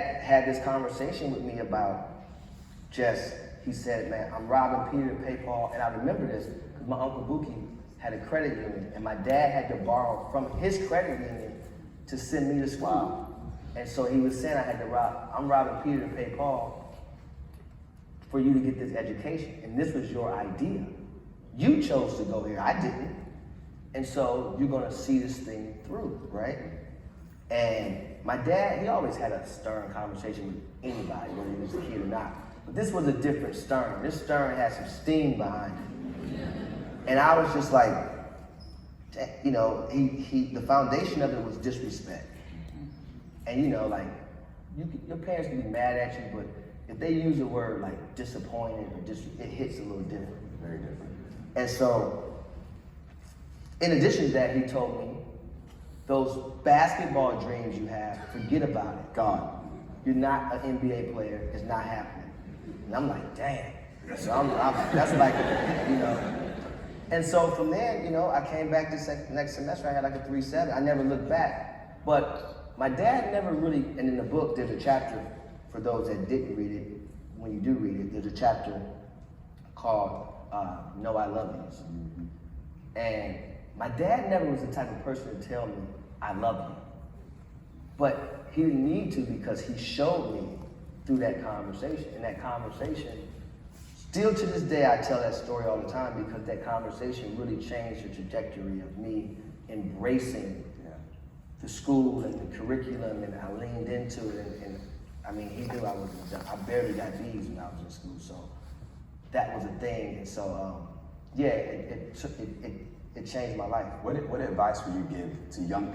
had this conversation with me about he said, man, I'm robbing Peter to pay Paul. And I remember this because my Uncle Buki had a credit union and my dad had to borrow from his credit union to send me to school. Wow. And so he was saying I'm robbing Peter to pay Paul for you to get this education. And this was your idea. You chose to go here, I didn't. And so you're gonna see this thing through, right? And my dad, he always had a stern conversation with anybody, whether he was a kid or not. But this was a different stern. This stern had some steam behind it. And I was just like, you know, the foundation of it was disrespect. And you know, like, your parents can be mad at you, but if they use the word like disappointed or it hits a little different. Very different. And so, in addition to that, he told me, those basketball dreams you have, forget about it. God, you're not an NBA player, it's not happening. And I'm like, damn. So that's like, you know. And so from there, you know, I came back this next semester, I had like a 3.7. I never looked back. But my dad never really, and in the book, there's a chapter, for those that didn't read it, when you do read it, there's a chapter called Know I Love You. And my dad never was the type of person to tell me, I love you. But he didn't need to because he showed me through that conversation. And that conversation, still to this day, I tell that story all the time because that conversation really changed the trajectory of me embracing the school and the curriculum, and I leaned into it. And I mean, he knew I wasn't done. I barely got B's when I was in school, so that was a thing. And so, yeah, it changed my life. What advice would you give to young people